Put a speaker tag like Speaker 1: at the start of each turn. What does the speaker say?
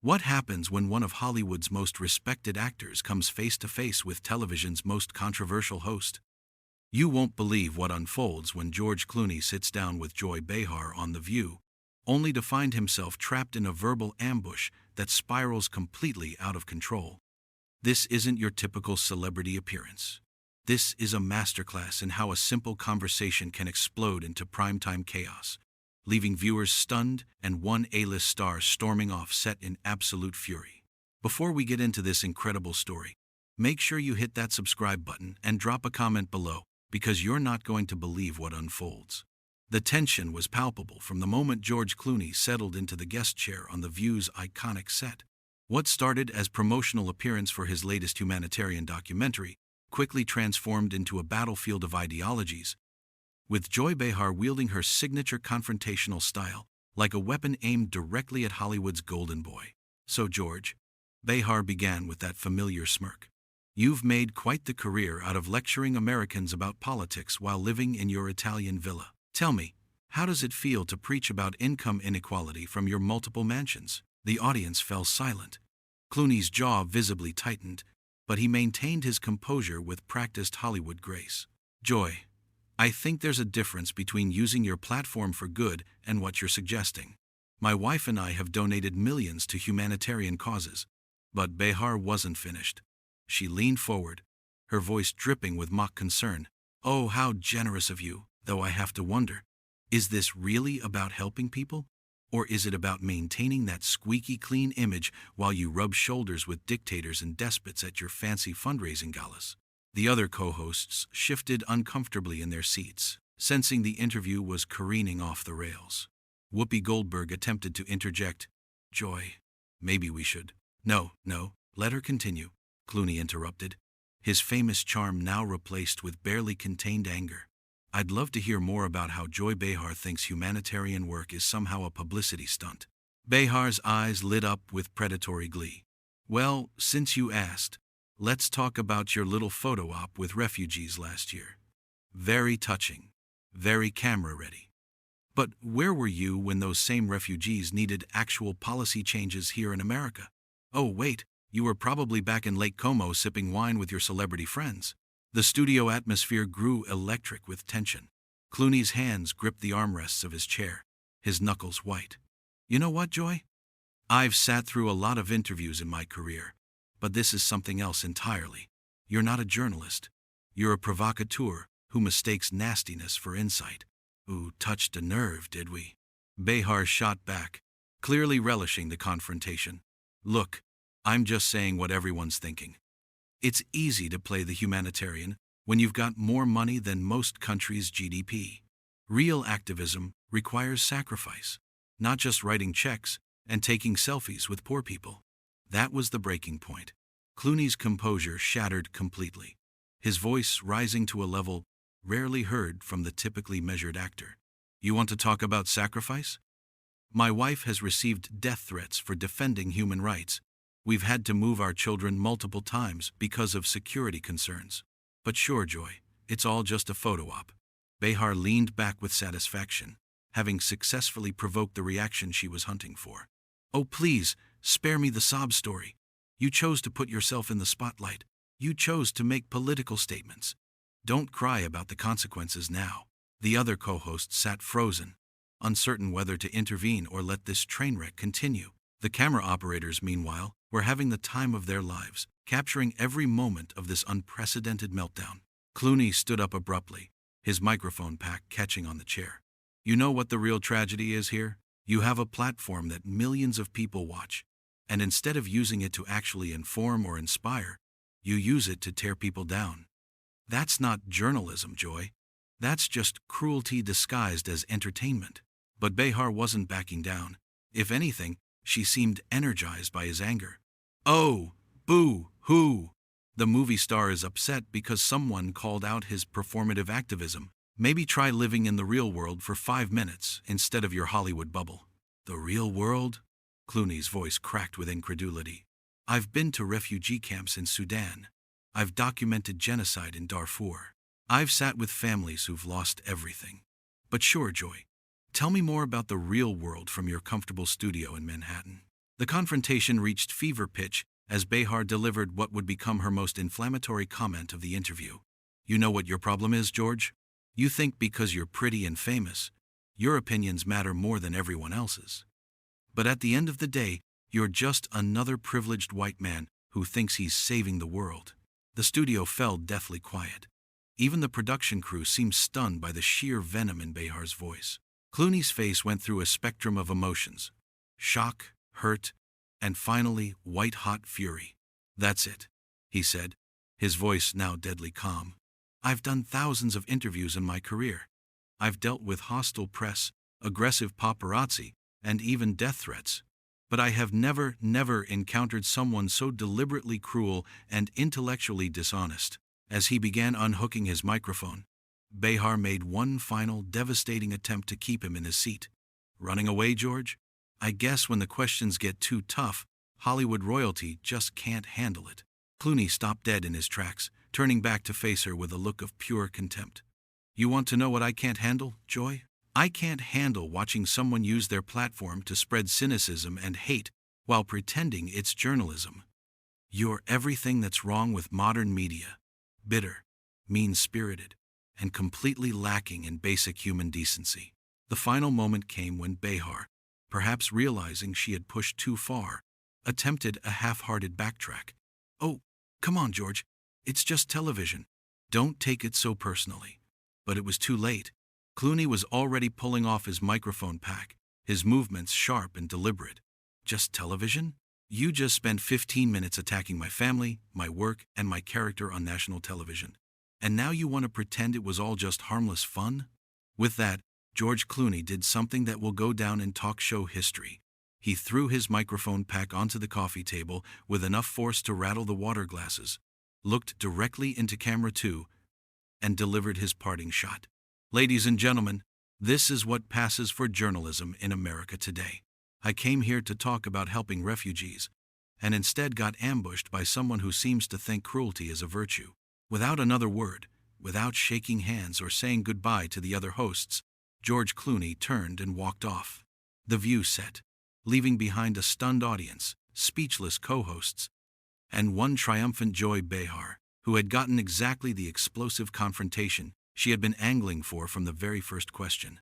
Speaker 1: What happens when one of Hollywood's most respected actors comes face to face with television's most controversial host? You won't believe what unfolds when George Clooney sits down with Joy Behar on The View, only to find himself trapped in a verbal ambush that spirals completely out of control. This isn't your typical celebrity appearance. This is a masterclass in how a simple conversation can explode into primetime chaos, leaving viewers stunned and one A-list star storming off set in absolute fury. Before we get into this incredible story, make sure you hit that subscribe button and drop a comment below, because you're not going to believe what unfolds. The tension was palpable from the moment George Clooney settled into the guest chair on The View's iconic set. What started as promotional appearance for his latest humanitarian documentary quickly transformed into a battlefield of ideologies, with Joy Behar wielding her signature confrontational style like a weapon aimed directly at Hollywood's golden boy. So George, Behar began with that familiar smirk. You've made quite the career out of lecturing Americans about politics while living in your Italian villa. Tell me, how does it feel to preach about income inequality from your multiple mansions? The audience fell silent. Clooney's jaw visibly tightened, but he maintained his composure with practiced Hollywood grace. Joy, I think there's a difference between using your platform for good and what you're suggesting. My wife and I have donated millions to humanitarian causes. But Behar wasn't finished. She leaned forward, her voice dripping with mock concern. Oh, how generous of you, though I have to wonder, is this really about helping people? Or is it about maintaining that squeaky clean image while you rub shoulders with dictators and despots at your fancy fundraising galas? The other co-hosts shifted uncomfortably in their seats, sensing the interview was careening off the rails. Whoopi Goldberg attempted to interject. Joy, maybe we should. No, let her continue, Clooney interrupted, his famous charm now replaced with barely contained anger. I'd love to hear more about how Joy Behar thinks humanitarian work is somehow a publicity stunt. Behar's eyes lit up with predatory glee. Well, since you asked, let's talk about your little photo op with refugees last year. Very touching, very camera-ready. But where were you when those same refugees needed actual policy changes here in America? Oh wait, you were probably back in Lake Como sipping wine with your celebrity friends. The studio atmosphere grew electric with tension. Clooney's hands gripped the armrests of his chair, his knuckles white. You know what, Joy? I've sat through a lot of interviews in my career, but this is something else entirely. You're not a journalist. You're a provocateur who mistakes nastiness for insight. Ooh, touched a nerve, did we? Behar shot back, clearly relishing the confrontation. Look, I'm just saying what everyone's thinking. It's easy to play the humanitarian when you've got more money than most countries' GDP. Real activism requires sacrifice, not just writing checks and taking selfies with poor people. That was the breaking point. Clooney's composure shattered completely, his voice rising to a level rarely heard from the typically measured actor. You want to talk about sacrifice? My wife has received death threats for defending human rights. We've had to move our children multiple times because of security concerns. But sure, Joy, it's all just a photo op. Behar leaned back with satisfaction, having successfully provoked the reaction she was hunting for. Oh please, spare me the sob story. You chose to put yourself in the spotlight. You chose to make political statements. Don't cry about the consequences now. The other co-hosts sat frozen, uncertain whether to intervene or let this train wreck continue. The camera operators, meanwhile, were having the time of their lives, capturing every moment of this unprecedented meltdown. Clooney stood up abruptly, his microphone pack catching on the chair. You know what the real tragedy is here? You have a platform that millions of people watch, and instead of using it to actually inform or inspire, you use it to tear people down. That's not journalism, Joy. That's just cruelty disguised as entertainment. But Behar wasn't backing down. If anything, she seemed energized by his anger. Oh, boo-hoo! The movie star is upset because someone called out his performative activism. Maybe try living in the real world for 5 minutes instead of your Hollywood bubble. The real world? Clooney's voice cracked with incredulity. I've been to refugee camps in Sudan. I've documented genocide in Darfur. I've sat with families who've lost everything. But sure, Joy, tell me more about the real world from your comfortable studio in Manhattan. The confrontation reached fever pitch as Behar delivered what would become her most inflammatory comment of the interview. You know what your problem is, George? You think because you're pretty and famous, your opinions matter more than everyone else's. But at the end of the day, you're just another privileged white man who thinks he's saving the world. The studio fell deathly quiet. Even the production crew seemed stunned by the sheer venom in Behar's voice. Clooney's face went through a spectrum of emotions: shock, hurt, and finally, white-hot fury. That's it, he said, his voice now deadly calm. I've done thousands of interviews in my career. I've dealt with hostile press, aggressive paparazzi, and even death threats. But I have never encountered someone so deliberately cruel and intellectually dishonest. As he began unhooking his microphone, Behar made one final devastating attempt to keep him in his seat. Running away, George? I guess when the questions get too tough, Hollywood royalty just can't handle it. Clooney stopped dead in his tracks, turning back to face her with a look of pure contempt. You want to know what I can't handle, Joy? I can't handle watching someone use their platform to spread cynicism and hate while pretending it's journalism. You're everything that's wrong with modern media: bitter, mean-spirited, and completely lacking in basic human decency. The final moment came when Behar, perhaps realizing she had pushed too far, attempted a half-hearted backtrack. Oh, come on, George. It's just television. Don't take it so personally. But it was too late. Clooney was already pulling off his microphone pack, his movements sharp and deliberate. Just television? You just spent 15 minutes attacking my family, my work, and my character on national television. And now you want to pretend it was all just harmless fun? With that, George Clooney did something that will go down in talk show history. He threw his microphone pack onto the coffee table with enough force to rattle the water glasses, looked directly into camera 2, and delivered his parting shot. Ladies and gentlemen, this is what passes for journalism in America today. I came here to talk about helping refugees, and instead got ambushed by someone who seems to think cruelty is a virtue. Without another word, without shaking hands or saying goodbye to the other hosts, George Clooney turned and walked off. The View set, leaving behind a stunned audience, speechless co-hosts, and one triumphant Joy Behar, who had gotten exactly the explosive confrontation she had been angling for from the very first question.